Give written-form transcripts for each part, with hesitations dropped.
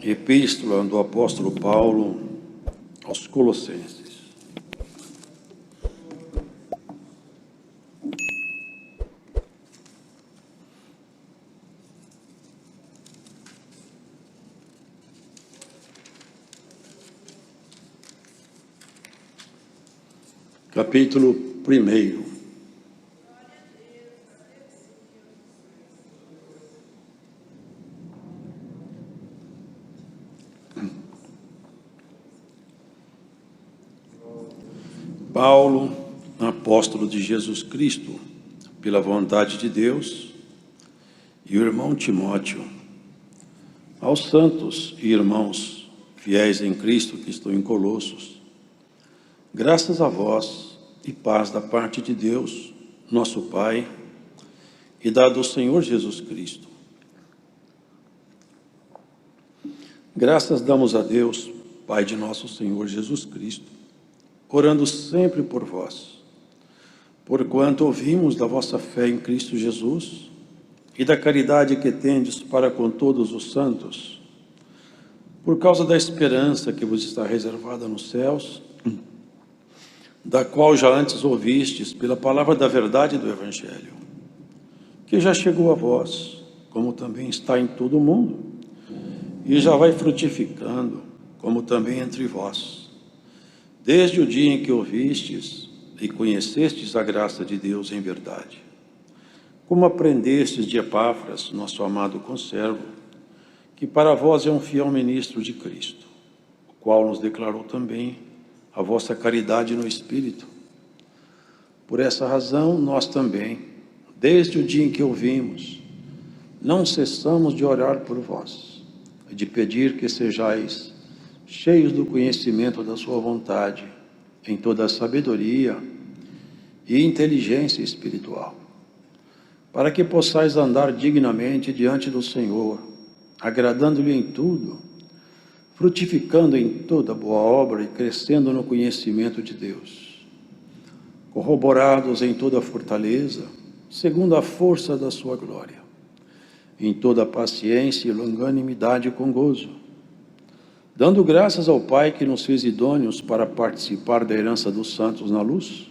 Epístola do apóstolo Paulo aos Colossenses. Capítulo 1. Paulo, apóstolo de Jesus Cristo, pela vontade de Deus, e o irmão Timóteo, aos santos e irmãos fiéis em Cristo que estão em Colossos, graças a vós e paz da parte de Deus, nosso Pai, e da do Senhor Jesus Cristo. Graças damos a Deus, Pai de nosso Senhor Jesus Cristo, orando sempre por vós, porquanto ouvimos da vossa fé em Cristo Jesus e da caridade que tendes para com todos os santos, por causa da esperança que vos está reservada nos céus, da qual já antes ouvistes pela palavra da verdade do Evangelho, que já chegou a vós, como também está em todo o mundo, e já vai frutificando, como também entre vós, desde o dia em que ouvistes e conhecestes a graça de Deus em verdade, como aprendestes de Epáfras, nosso amado conservo, que para vós é um fiel ministro de Cristo, o qual nos declarou também a vossa caridade no Espírito. Por essa razão, nós também, desde o dia em que ouvimos, não cessamos de orar por vós, e de pedir que sejais cheios do conhecimento da sua vontade, em toda a sabedoria e inteligência espiritual, para que possais andar dignamente diante do Senhor, agradando-lhe em tudo, frutificando em toda boa obra e crescendo no conhecimento de Deus, corroborados em toda fortaleza, segundo a força da sua glória, em toda paciência e longanimidade com gozo, dando graças ao Pai que nos fez idôneos para participar da herança dos santos na luz,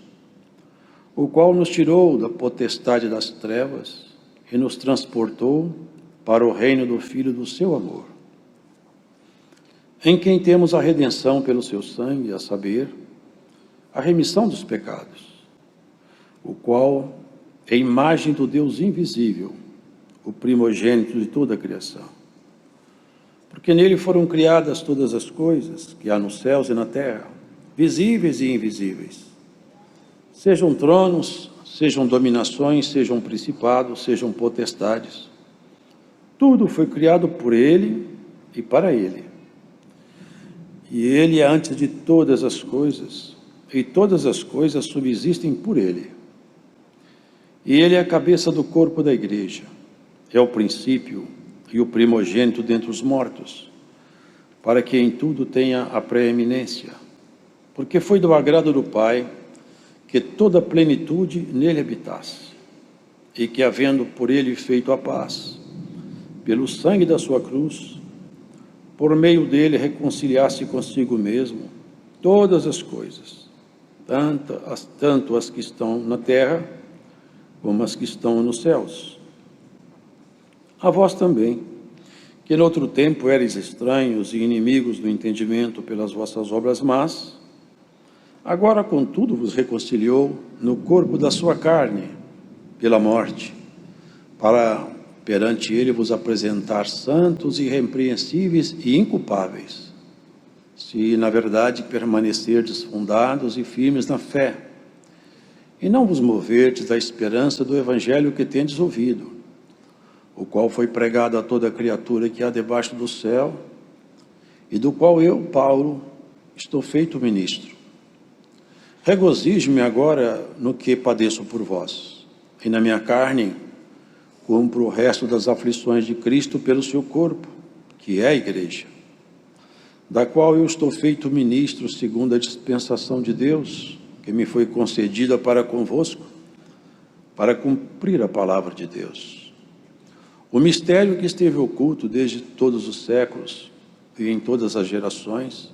o qual nos tirou da potestade das trevas e nos transportou para o reino do Filho do seu amor, em quem temos a redenção pelo seu sangue, a saber, a remissão dos pecados, o qual é a imagem do Deus invisível, o primogênito de toda a criação. Porque nele foram criadas todas as coisas que há nos céus e na terra, visíveis e invisíveis. Sejam tronos, sejam dominações, sejam principados, sejam potestades. Tudo foi criado por ele e para ele. E ele é antes de todas as coisas, e todas as coisas subsistem por ele. E ele é a cabeça do corpo da igreja, é o princípio e o primogênito dentre os mortos, para que em tudo tenha a preeminência, porque foi do agrado do Pai que toda a plenitude nele habitasse, e que, havendo por ele feito a paz, pelo sangue da sua cruz, por meio dele reconciliasse consigo mesmo todas as coisas, tanto as que estão na terra, como as que estão nos céus. A vós também, que no outro tempo erais estranhos e inimigos do entendimento pelas vossas obras más, agora, contudo, vos reconciliou no corpo da sua carne, pela morte, para perante ele vos apresentar santos, irrepreensíveis e inculpáveis, se na verdade permanecerdes fundados e firmes na fé, e não vos moverdes da esperança do evangelho que tendes ouvido, o qual foi pregado a toda criatura que há debaixo do céu, e do qual eu, Paulo, estou feito ministro. Regozijo-me agora no que padeço por vós, e na minha carne cumpro o resto das aflições de Cristo pelo seu corpo, que é a igreja, da qual eu estou feito ministro segundo a dispensação de Deus, que me foi concedida para convosco, para cumprir a palavra de Deus. O mistério que esteve oculto desde todos os séculos, e em todas as gerações,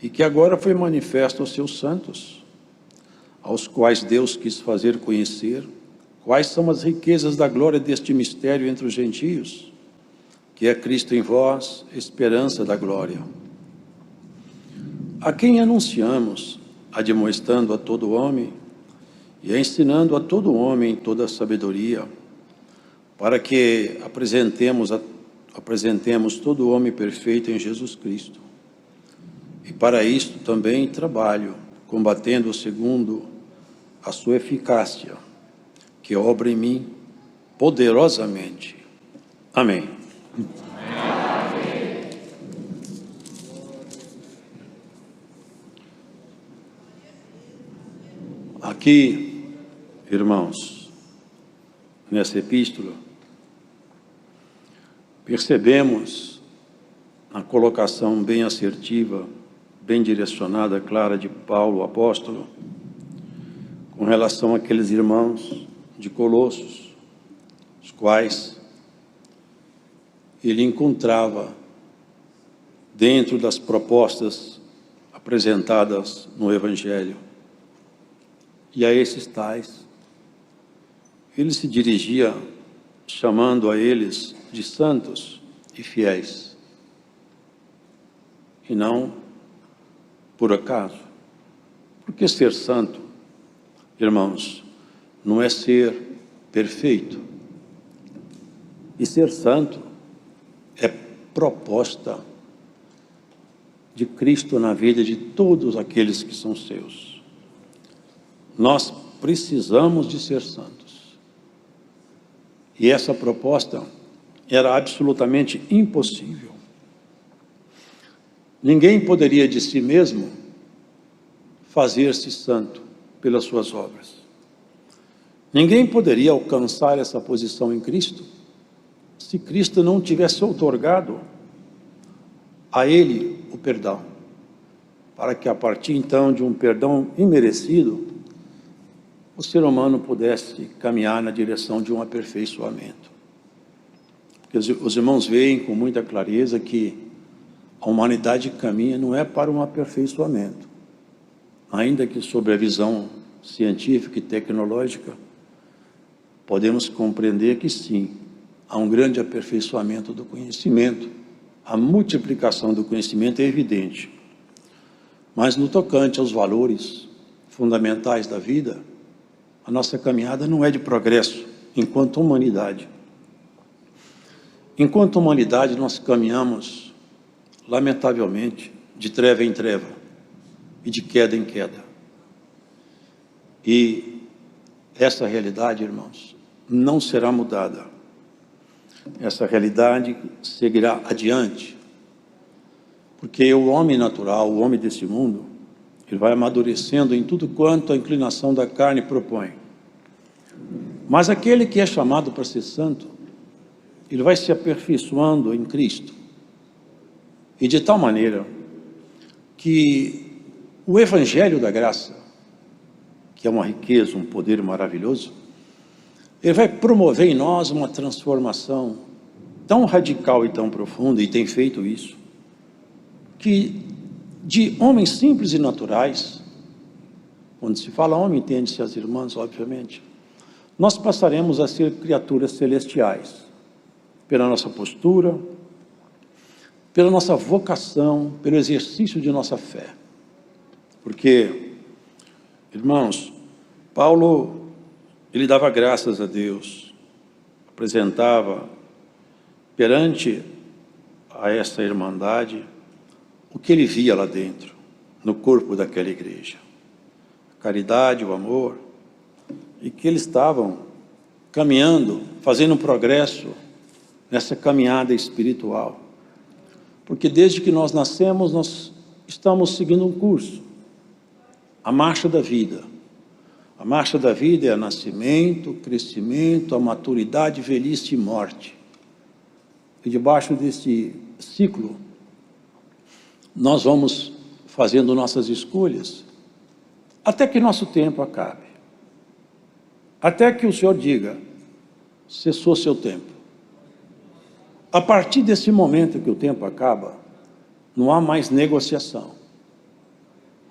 e que agora foi manifesto aos seus santos, aos quais Deus quis fazer conhecer quais são as riquezas da glória deste mistério entre os gentios, que é Cristo em vós, esperança da glória. A quem anunciamos, admoestando a todo homem e ensinando a todo homem toda a sabedoria, para que apresentemos todo homem perfeito em Jesus Cristo. E para isto também trabalho, combatendo segundo a sua eficácia, que obra em mim poderosamente. Amém. Aqui, irmãos, nessa epístola, percebemos a colocação bem assertiva, bem direcionada, clara de Paulo, o apóstolo, com relação àqueles irmãos de Colossos, os quais ele encontrava dentro das propostas apresentadas no Evangelho. E a esses tais, ele se dirigia chamando a eles de santos e fiéis, e não por acaso. Porque ser santo, irmãos, não é ser perfeito. E ser santo é proposta de Cristo na vida de todos aqueles que são seus. Nós precisamos de ser santos. E essa proposta era absolutamente impossível. Ninguém poderia de si mesmo fazer-se santo pelas suas obras. Ninguém poderia alcançar essa posição em Cristo se Cristo não tivesse outorgado a ele o perdão, para que a partir então de um perdão imerecido, o ser humano pudesse caminhar na direção de um aperfeiçoamento. Porque os irmãos veem com muita clareza que a humanidade caminha não é para um aperfeiçoamento, ainda que sob a visão científica e tecnológica, podemos compreender que sim, há um grande aperfeiçoamento do conhecimento, a multiplicação do conhecimento é evidente. Mas no tocante aos valores fundamentais da vida, a nossa caminhada não é de progresso enquanto humanidade. Enquanto humanidade, nós caminhamos, lamentavelmente, de treva em treva e de queda em queda. E essa realidade, irmãos, não será mudada. Essa realidade seguirá adiante, porque o homem natural, o homem desse mundo, ele vai amadurecendo em tudo quanto a inclinação da carne propõe. Mas aquele que é chamado para ser santo, ele vai se aperfeiçoando em Cristo. E de tal maneira que o Evangelho da Graça, que é uma riqueza, um poder maravilhoso, ele vai promover em nós uma transformação tão radical e tão profunda, e tem feito isso, que de homens simples e naturais, quando se fala homem, entende-se as irmãs, obviamente, nós passaremos a ser criaturas celestiais, pela nossa postura, pela nossa vocação, pelo exercício de nossa fé. Porque, irmãos, Paulo, ele dava graças a Deus, apresentava perante a essa irmandade o que ele via lá dentro, no corpo daquela igreja. A caridade, o amor, e que eles estavam caminhando, fazendo um progresso nessa caminhada espiritual. Porque desde que nós nascemos, nós estamos seguindo um curso, a marcha da vida. A marcha da vida é a nascimento, o crescimento, a maturidade, velhice e morte. E debaixo desse ciclo, nós vamos fazendo nossas escolhas, até que nosso tempo acabe. Até que o Senhor diga, cessou seu tempo. A partir desse momento que o tempo acaba, não há mais negociação.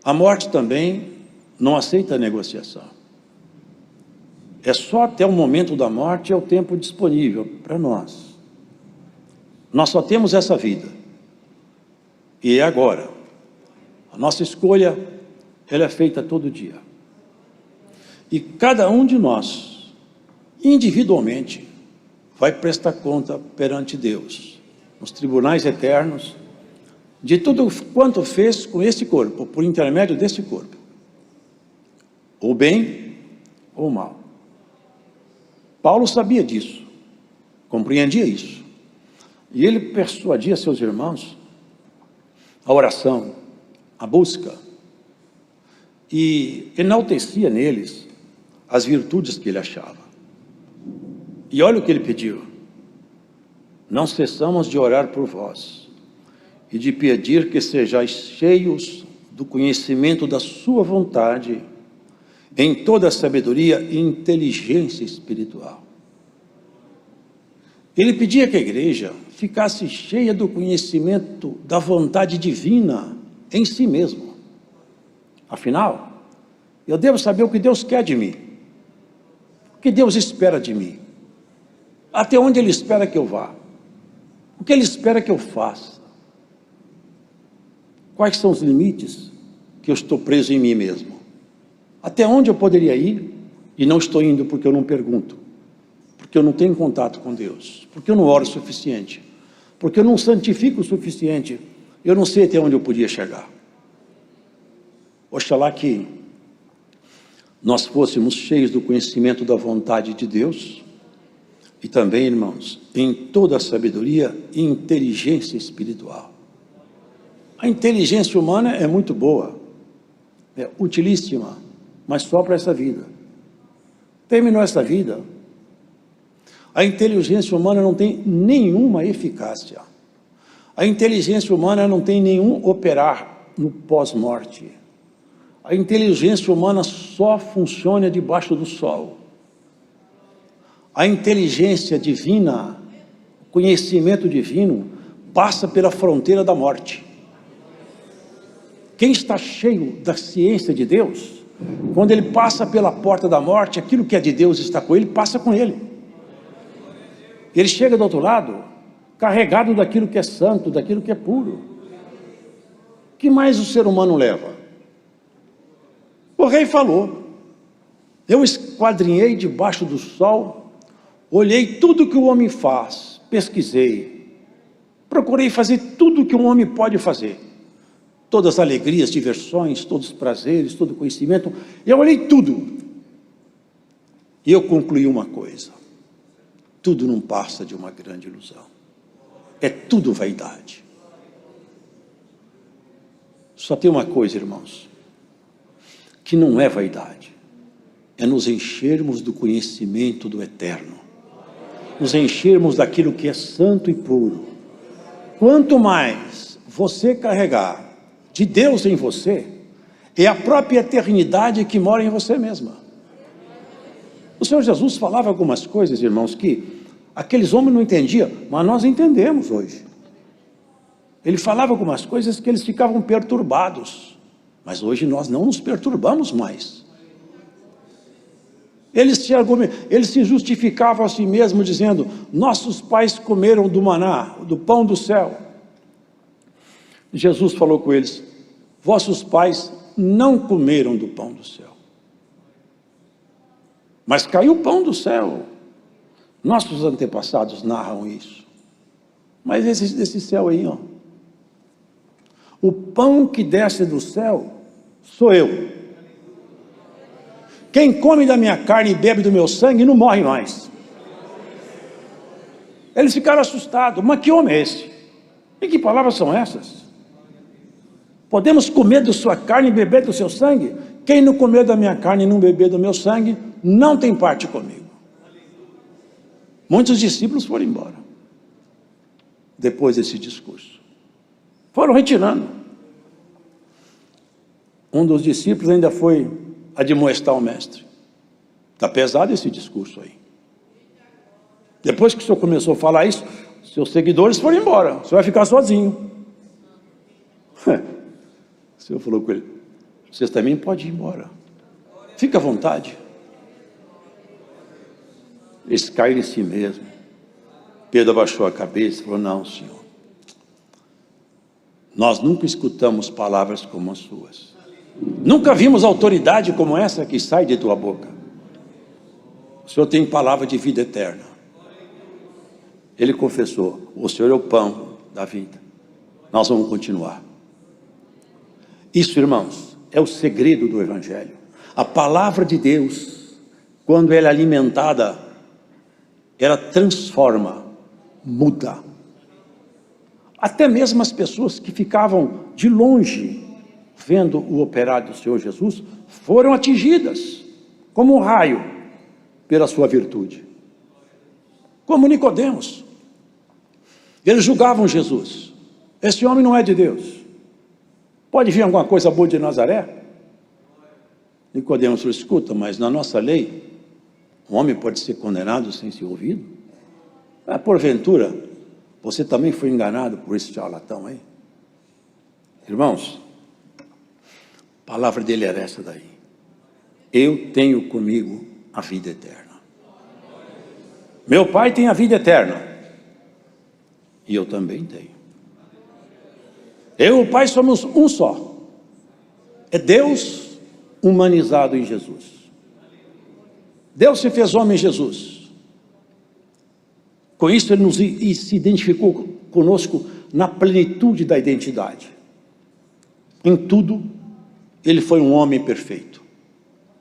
A morte também não aceita negociação. É só até o momento da morte é o tempo disponível para nós. Nós só temos essa vida. E é agora. A nossa escolha, ela é feita todo dia. E cada um de nós, individualmente, vai prestar conta perante Deus, nos tribunais eternos, de tudo quanto fez com esse corpo, por intermédio desse corpo. Ou bem, ou mal. Paulo sabia disso, compreendia isso. E ele persuadia seus irmãos a oração, a busca, e enaltecia neles as virtudes que ele achava. E olha o que ele pediu: não cessamos de orar por vós e de pedir que sejais cheios do conhecimento da sua vontade, em toda a sabedoria e inteligência espiritual. Ele pedia que a igreja ficasse cheia do conhecimento da vontade divina em si mesmo. Afinal, eu devo saber o que Deus quer de mim, o que Deus espera de mim, até onde Ele espera que eu vá, o que Ele espera que eu faça, quais são os limites que eu estou preso em mim mesmo, até onde eu poderia ir e não estou indo porque eu não pergunto, porque eu não tenho contato com Deus, porque eu não oro o suficiente, porque eu não santifico o suficiente, eu não sei até onde eu podia chegar. Oxalá que nós fôssemos cheios do conhecimento da vontade de Deus e também, irmãos, em toda a sabedoria e inteligência espiritual. A inteligência humana é muito boa, é utilíssima, mas só para essa vida. Terminou essa vida, a inteligência humana não tem nenhuma eficácia. A inteligência humana não tem nenhum operar no pós-morte. A inteligência humana só funciona debaixo do sol. A inteligência divina, o conhecimento divino, passa pela fronteira da morte. Quem está cheio da ciência de Deus, quando ele passa pela porta da morte, aquilo que é de Deus está com ele, passa com ele. Ele chega do outro lado, carregado daquilo que é santo, daquilo que é puro. O que mais o ser humano leva? O rei falou: eu esquadrinhei debaixo do sol, olhei tudo que o homem faz, pesquisei, procurei fazer tudo o que um homem pode fazer, todas as alegrias, diversões, todos os prazeres, todo o conhecimento, eu olhei tudo, e eu concluí uma coisa: tudo não passa de uma grande ilusão, é tudo vaidade. Só tem uma coisa, irmãos, que não é vaidade, é nos enchermos do conhecimento do eterno, nos enchermos daquilo que é santo e puro. Quanto mais você carregar de Deus em você, é a própria eternidade que mora em você mesma. O Senhor Jesus falava algumas coisas, irmãos, que aqueles homens não entendiam, mas nós entendemos hoje. Ele falava algumas coisas que eles ficavam perturbados, mas hoje nós não nos perturbamos mais. Eles se justificavam a si mesmos dizendo: nossos pais comeram do maná, do pão do céu. Jesus falou com eles: vossos pais não comeram do pão do céu, mas caiu o pão do céu. Nossos antepassados narram isso. Mas esse céu aí, ó, o pão que desce do céu sou eu. Quem come da minha carne e bebe do meu sangue não morre mais. Eles ficaram assustados. Mas que homem é esse? E que palavras são essas? Podemos comer da sua carne e beber do seu sangue? Quem não comer da minha carne e não beber do meu sangue, não tem parte comigo. Muitos discípulos foram embora depois desse discurso. Foram retirando. Um dos discípulos ainda foi admoestar o mestre. Está pesado esse discurso aí. Depois que o senhor começou a falar isso, seus seguidores foram embora. O senhor vai ficar sozinho. O Senhor falou com ele: vocês também podem ir embora, fica à vontade. Eles caíram em si mesmo. Pedro abaixou a cabeça e falou: não, Senhor, nós nunca escutamos palavras como as suas, nunca vimos autoridade como essa que sai de tua boca. O Senhor tem palavra de vida eterna. Ele confessou: o Senhor é o pão da vida. Nós vamos continuar. Isso, irmãos, é o segredo do Evangelho. A palavra de Deus, quando ela é alimentada, ela transforma, muda. Até mesmo as pessoas que ficavam de longe, vendo o operário do Senhor Jesus, foram atingidas, como um raio, pela sua virtude. Como Nicodemos. Eles julgavam Jesus: esse homem não é de Deus. Pode vir alguma coisa boa de Nazaré? Nicodemos falou: escuta, mas na nossa lei, um homem pode ser condenado sem ser ouvido? Porventura, você também foi enganado por esse charlatão aí? Irmãos, a palavra dele era essa daí: eu tenho comigo a vida eterna. Meu Pai tem a vida eterna, e eu também tenho. Eu e o Pai somos um só. É Deus humanizado em Jesus. Deus se fez homem em Jesus. Com isso ele se identificou conosco na plenitude da identidade. Em tudo, ele foi um homem perfeito.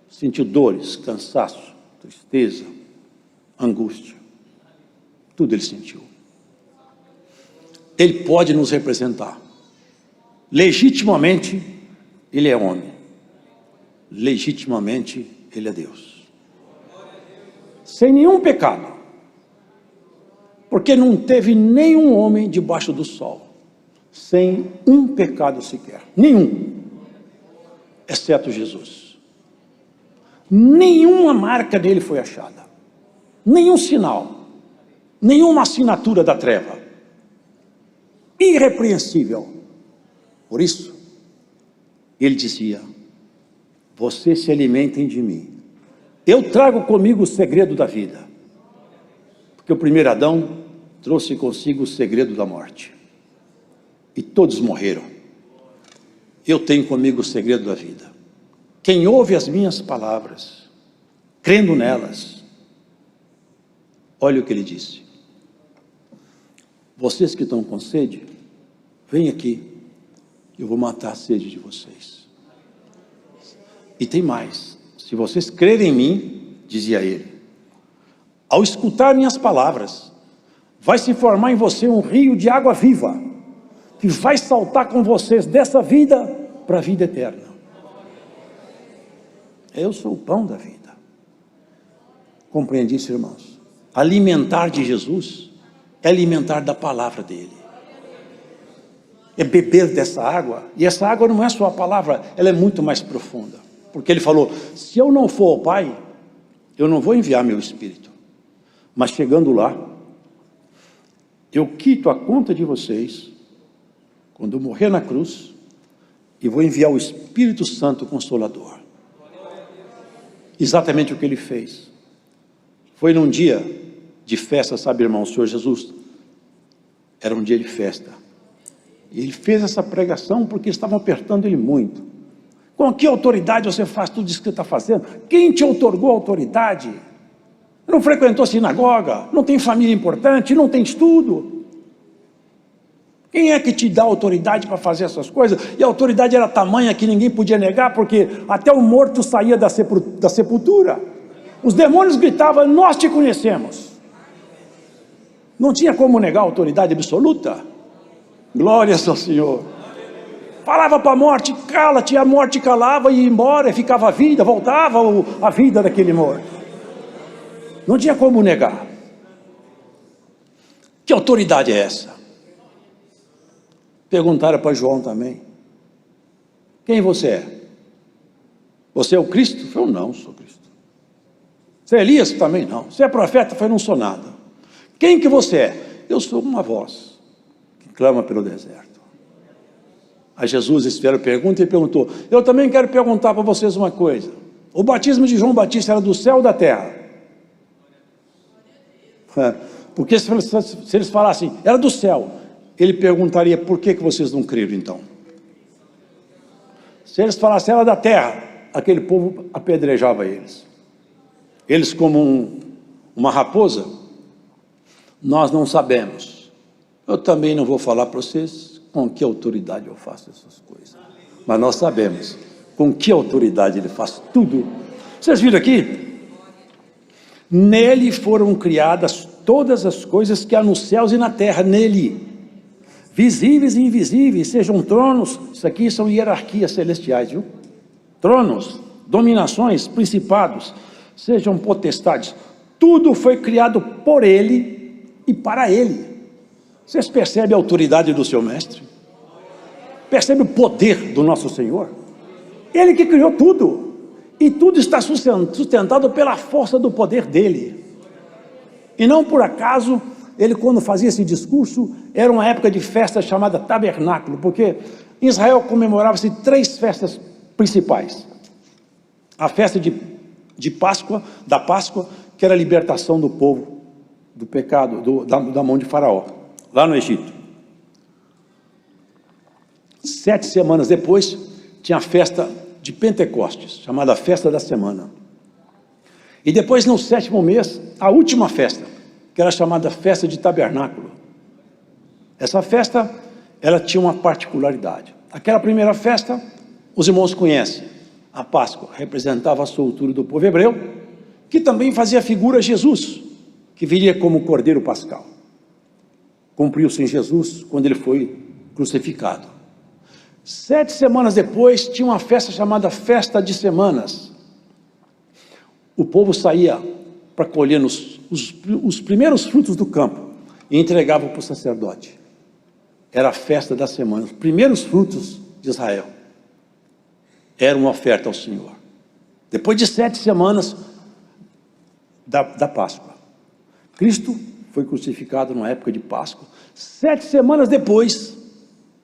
Sentiu dores, cansaço, tristeza, angústia. Tudo ele sentiu. Ele pode nos representar. Legitimamente, ele é homem. Legitimamente, ele é Deus. Sem nenhum pecado. Porque não teve nenhum homem debaixo do sol sem um pecado sequer. Nenhum. Exceto Jesus. Nenhuma marca dele foi achada. Nenhum sinal. Nenhuma assinatura da treva. Irrepreensível. Por isso, ele dizia: vocês se alimentem de mim. Eu trago comigo o segredo da vida. Porque o primeiro Adão trouxe consigo o segredo da morte. E todos morreram. Eu tenho comigo o segredo da vida. Quem ouve as minhas palavras, crendo nelas, olha o que ele disse: vocês que estão com sede, vem aqui, eu vou matar a sede de vocês. E tem mais: se vocês crerem em mim, dizia ele, ao escutar minhas palavras, vai se formar em você um rio de água viva, que vai saltar com vocês dessa vida para a vida eterna. Eu sou o pão da vida. Compreende isso, irmãos? Alimentar de Jesus é alimentar da palavra dele. É beber dessa água. E essa água não é só a palavra, ela é muito mais profunda. Porque ele falou: se eu não for ao Pai, eu não vou enviar meu Espírito. Mas chegando lá, eu quito a conta de vocês, quando eu morrer na cruz, e vou enviar o Espírito Santo Consolador. Exatamente o que ele fez. Foi num dia de festa, sabe, irmão, o Senhor Jesus, era um dia de festa. E ele fez essa pregação porque estavam apertando ele muito. Com que autoridade você faz tudo isso que está fazendo? Quem te outorgou a autoridade? Não frequentou sinagoga, não tem família importante, não tem estudo. Quem é que te dá autoridade para fazer essas coisas? E a autoridade era tamanha que ninguém podia negar, porque até o morto saía da sepultura. Os demônios gritavam: nós te conhecemos. Não tinha como negar a autoridade absoluta. Glórias ao Senhor. Falava para a morte: cala-te, a morte calava e ia embora, e ficava a vida, voltava a vida daquele morto. Não tinha como negar. Que autoridade é essa? Perguntaram para João também: quem você é? Você é o Cristo? Eu falei: não, sou Cristo. Você é Elias? Também não. Você é profeta? Eu falei: não sou nada. Quem que você é? Eu sou uma voz que clama pelo deserto. A Jesus eles fizeram pergunta e perguntou: eu também quero perguntar para vocês uma coisa. O batismo de João Batista era do céu ou da terra? Porque se eles falassem, era do céu, ele perguntaria, por que vocês não creram então? Se eles falassem, era da terra, aquele povo apedrejava eles. Eles como uma raposa, nós não sabemos. Eu também não vou falar para vocês com que autoridade eu faço essas coisas. Mas nós sabemos com que autoridade ele faz tudo. Vocês viram aqui? Nele foram criadas todas as coisas que há nos céus e na terra, nele. Visíveis e invisíveis, sejam tronos, isso aqui são hierarquias celestiais, viu? Tronos, dominações, principados, sejam potestades, tudo foi criado por ele e para ele. Vocês percebem a autoridade do seu mestre? Percebem o poder do nosso Senhor? Ele que criou tudo, e tudo está sustentado pela força do poder dele. E não por acaso, ele quando fazia esse discurso, era uma época de festa chamada tabernáculo, porque em Israel comemorava-se 3 festas principais. A festa de Páscoa, da Páscoa, que era a libertação do povo do pecado, da mão de Faraó, lá no Egito. 7 semanas depois, tinha a festa de Pentecostes, chamada Festa da Semana. E depois, no 7º mês, a última festa, que era chamada Festa de Tabernáculo. Essa festa, ela tinha uma particularidade. Aquela primeira festa, os irmãos conhecem. A Páscoa representava a soltura do povo hebreu, que também fazia figura Jesus, que viria como Cordeiro Pascal. Cumpriu-se em Jesus quando ele foi crucificado. 7 semanas depois, tinha uma festa chamada Festa de Semanas. O povo saía para colher os primeiros frutos do campo e entregava para o sacerdote. Era a festa da semana, os primeiros frutos de Israel. Era uma oferta ao Senhor. Depois de 7 semanas da Páscoa, Cristo foi crucificado na época de Páscoa. 7 semanas depois,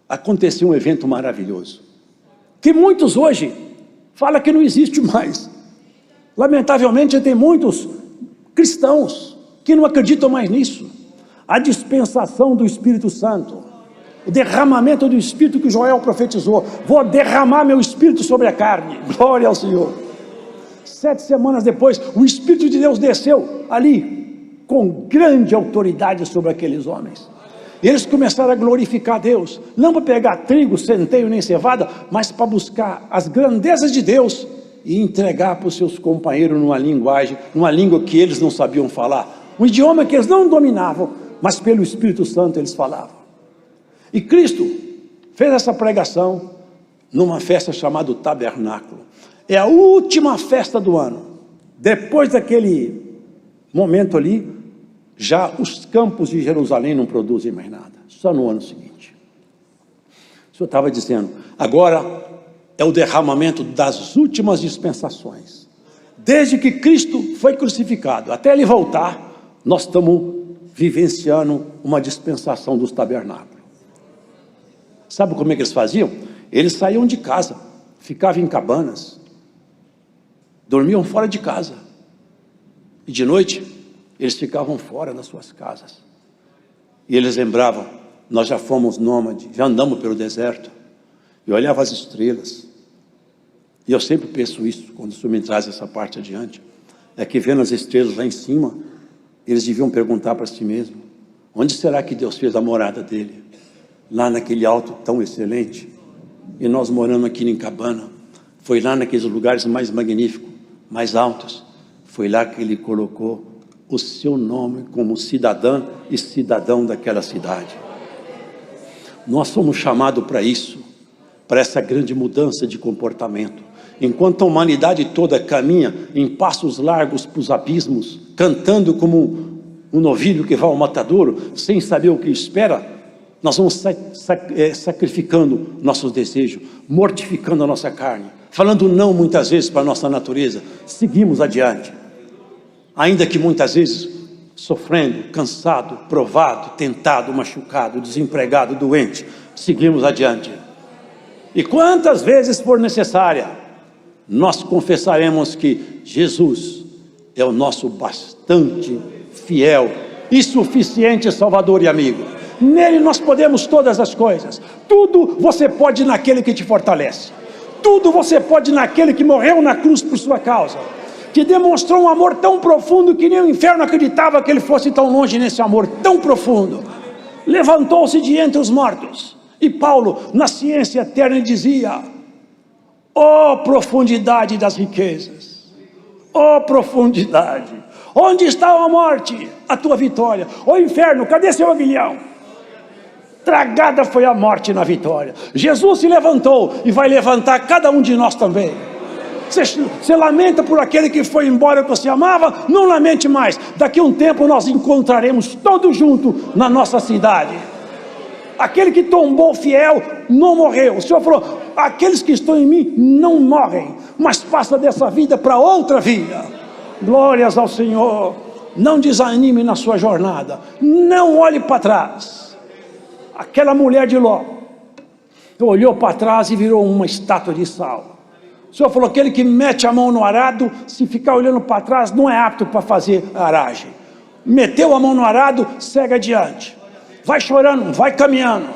aconteceu um evento maravilhoso, que muitos hoje falam que não existe mais. Lamentavelmente, tem muitos cristãos que não acreditam mais nisso. A dispensação do Espírito Santo, o derramamento do Espírito que Joel profetizou: vou derramar meu Espírito sobre a carne. Glória ao Senhor. 7 semanas depois, o Espírito de Deus desceu ali com grande autoridade sobre aqueles homens. E eles começaram a glorificar a Deus, não para pegar trigo, centeio nem cevada, mas para buscar as grandezas de Deus e entregar para os seus companheiros numa língua que eles não sabiam falar, um idioma que eles não dominavam, mas pelo Espírito Santo eles falavam. E Cristo fez essa pregação numa festa chamada Tabernáculo. É a última festa do ano. Depois daquele momento ali, já os campos de Jerusalém não produzem mais nada, só no ano seguinte. O Senhor estava dizendo, agora é o derramamento das últimas dispensações. Desde que Cristo foi crucificado até ele voltar, nós estamos vivenciando uma dispensação dos tabernáculos. Sabe como é que eles faziam? Eles saíam de casa, ficavam em cabanas, dormiam fora de casa, e de noite eles ficavam fora das suas casas, e eles lembravam, nós já fomos nômades, já andamos pelo deserto, e olhava as estrelas, e eu sempre penso isso, quando o Senhor me traz essa parte adiante, é que vendo as estrelas lá em cima, eles deviam perguntar para si mesmo, onde será que Deus fez a morada dele? Lá naquele alto tão excelente, e nós morando aqui em cabana, foi lá naqueles lugares mais magníficos, mais altos, foi lá que ele colocou o seu nome como cidadã e cidadão daquela cidade. Nós somos chamados para isso, para essa grande mudança de comportamento. Enquanto a humanidade toda caminha em passos largos para os abismos, cantando como um novilho que vai ao matadouro, sem saber o que espera, nós vamos sacrificando nossos desejos, mortificando a nossa carne, falando não muitas vezes para a nossa natureza, seguimos adiante. Ainda que muitas vezes sofrendo, cansado, provado, tentado, machucado, desempregado, doente, seguimos adiante. E quantas vezes for necessária, nós confessaremos que Jesus é o nosso bastante fiel e suficiente Salvador e amigo. Nele nós podemos todas as coisas. Tudo você pode naquele que te fortalece. Tudo você pode naquele que morreu na cruz por sua causa, que demonstrou um amor tão profundo que nem o inferno acreditava que ele fosse tão longe nesse amor tão profundo. Levantou-se de entre os mortos. E Paulo, na ciência eterna, dizia: ó profundidade das riquezas, ó profundidade, onde está a morte, a tua vitória? Ó inferno, cadê seu aguilhão? Tragada foi a morte na vitória. Jesus se levantou e vai levantar cada um de nós também. Você lamenta por aquele que foi embora que você amava? Não lamente mais. Daqui a um tempo nós encontraremos todos juntos na nossa cidade. Aquele que tombou fiel não morreu. O Senhor falou: aqueles que estão em mim não morrem, mas passam dessa vida para outra vida. Glórias ao Senhor. Não desanime na sua jornada. Não olhe para trás. Aquela mulher de Ló olhou para trás e virou uma estátua de sal. O Senhor falou: aquele que mete a mão no arado, se ficar olhando para trás, não é apto para fazer aragem. Meteu a mão no arado, segue adiante. Vai chorando, vai caminhando.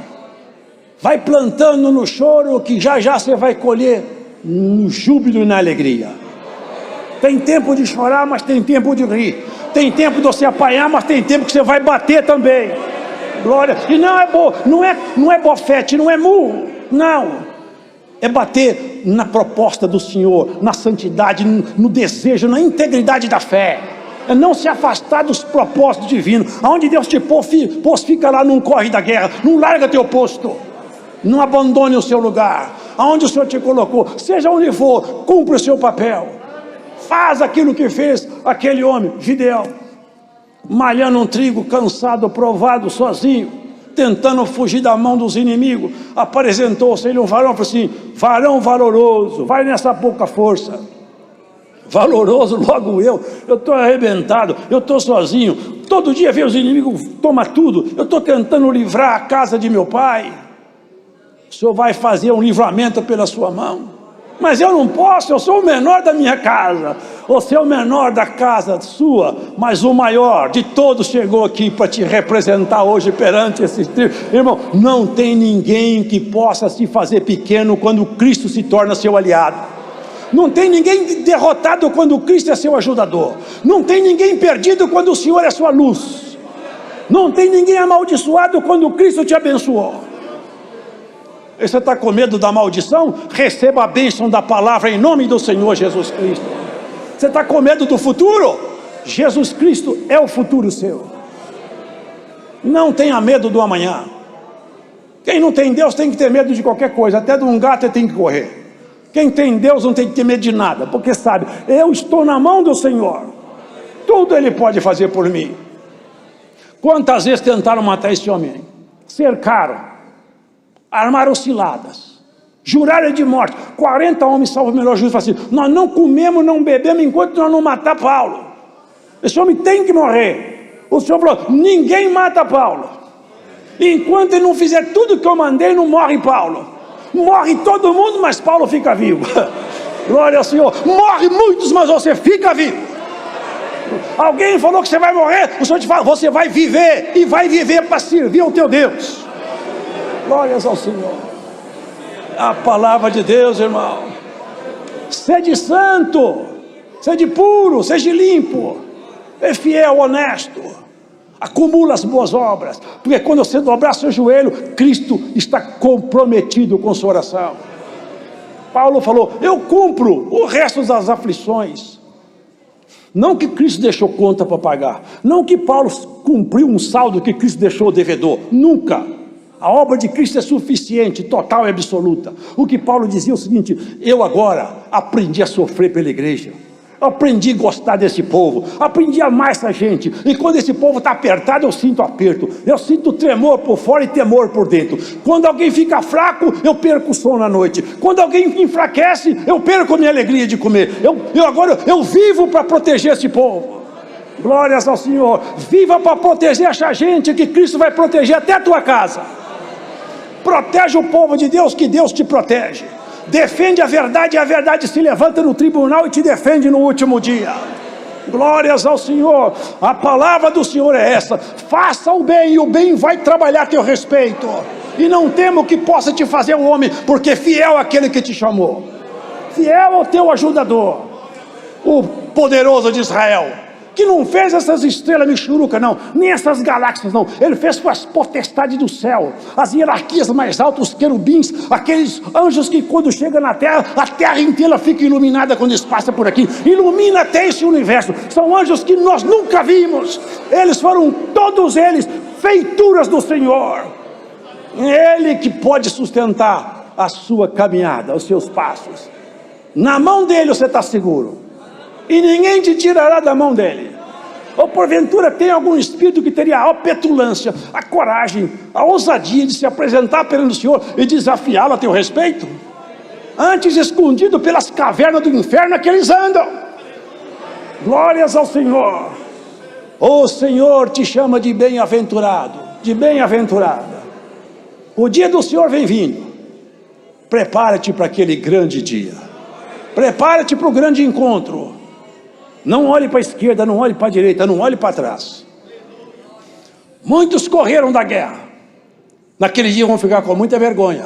Vai plantando no choro, que já já você vai colher no júbilo e na alegria. Tem tempo de chorar, mas tem tempo de rir. Tem tempo de você apanhar, mas tem tempo que você vai bater também. Glória. E não é bofete, não é murro. Não. É bater na proposta do Senhor, na santidade, no desejo, na integridade da fé. É não se afastar dos propósitos divinos. Aonde Deus te pôs, fica lá, não corre da guerra, não larga teu posto, não abandone o seu lugar. Aonde o Senhor te colocou, seja onde for, cumpre o seu papel. Faz aquilo que fez aquele homem, Gideão, malhando um trigo, cansado, provado, sozinho, tentando fugir da mão dos inimigos. Apresentou-se ele um varão, falou assim: varão valoroso, vai nessa pouca força. Valoroso, logo eu estou arrebentado, eu estou sozinho, todo dia vem os inimigos, toma tudo, eu estou tentando livrar a casa de meu pai. O Senhor vai fazer um livramento pela sua mão, mas eu não posso, eu sou o menor da minha casa. Você é o menor da casa sua, mas o maior de todos chegou aqui para te representar hoje perante esse tribo. Irmão, não tem ninguém que possa se fazer pequeno quando Cristo se torna seu aliado. Não tem ninguém derrotado quando Cristo é seu ajudador. Não tem ninguém perdido quando o Senhor é sua luz. Não tem ninguém amaldiçoado quando Cristo te abençoou. E você está com medo da maldição? Receba a bênção da palavra em nome do Senhor Jesus Cristo. Você está com medo do futuro? Jesus Cristo é o futuro seu. Não tenha medo do amanhã. Quem não tem Deus tem que ter medo de qualquer coisa. Até de um gato ele tem que correr. Quem tem Deus não tem que ter medo de nada, porque sabe, eu estou na mão do Senhor. Tudo Ele pode fazer por mim. Quantas vezes tentaram matar esse homem? Cercaram, armaram ciladas, juraram de morte. 40 homens, salvo o melhor juízo, falaram assim: nós não comemos, não bebemos enquanto nós não matar Paulo. Esse homem tem que morrer. O Senhor falou: ninguém mata Paulo. Enquanto ele não fizer tudo que eu mandei, não morre Paulo. Morre todo mundo, mas Paulo fica vivo. Glória ao Senhor. Morre muitos, mas você fica vivo. Alguém falou que você vai morrer, o Senhor te fala: você vai viver, e vai viver para servir ao teu Deus. Glórias ao Senhor. A palavra de Deus, irmão. Sede santo, sede puro, seja limpo, é fiel, honesto. Acumula as boas obras, porque quando você dobrar seu joelho, Cristo está comprometido com sua oração. Paulo falou: eu cumpro o resto das aflições. Não que Cristo deixou conta para pagar, não que Paulo cumpriu um saldo que Cristo deixou devedor, nunca. A obra de Cristo é suficiente, total e absoluta. O que Paulo dizia é o seguinte: eu agora aprendi a sofrer pela igreja. Aprendi a gostar desse povo, aprendi a amar essa gente, e quando esse povo está apertado, eu sinto aperto, eu sinto tremor por fora e temor por dentro. Quando alguém fica fraco, eu perco o sono à noite. Quando alguém enfraquece, eu perco a minha alegria de comer. Agora eu vivo para proteger esse povo. Glórias ao Senhor. Viva para proteger essa gente, que Cristo vai proteger até a tua casa. Protege o povo de Deus, que Deus te protege. Defende a verdade, e a verdade se levanta no tribunal e te defende no último dia. Glórias ao Senhor. A palavra do Senhor é essa: faça o bem, e o bem vai trabalhar a teu respeito. E não temo o que possa te fazer o homem, porque fiel é aquele que te chamou. Fiel ao teu ajudador, o poderoso de Israel, que não fez essas estrelas michuruca não, nem essas galáxias não. Ele fez com as potestades do céu, as hierarquias mais altas, os querubins, aqueles anjos que quando chega na terra, a terra inteira fica iluminada quando eles passam por aqui. Ilumina até esse universo. São anjos que nós nunca vimos. Eles foram, todos eles, feituras do Senhor. Ele que pode sustentar a sua caminhada, os seus passos. Na mão dele você está seguro, e ninguém te tirará da mão dele. Ou porventura tem algum espírito que teria a petulância, a coragem, a ousadia de se apresentar perante o Senhor e desafiá-lo a teu respeito? Antes escondido pelas cavernas do inferno que eles andam. Glórias ao Senhor. O Senhor te chama de bem-aventurado, de bem-aventurada. O dia do Senhor vem vindo. Prepara-te para aquele grande dia. Prepara-te para o grande encontro. Não olhe para a esquerda, não olhe para a direita, não olhe para trás. Muitos correram da guerra. Naquele dia vão ficar com muita vergonha,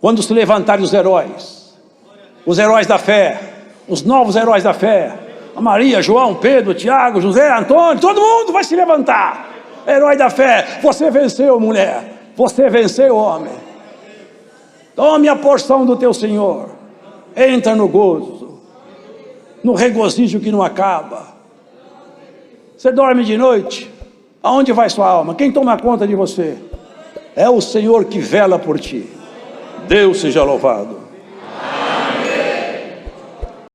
quando se levantarem os heróis da fé, os novos heróis da fé. A Maria, João, Pedro, Tiago, José, Antônio, todo mundo vai se levantar. Herói da fé, você venceu, mulher, você venceu, homem. Tome a porção do teu Senhor. Entra no gozo, no regozijo que não acaba. Você dorme de noite, aonde vai sua alma? Quem toma conta de você? É o Senhor que vela por ti. Deus seja louvado.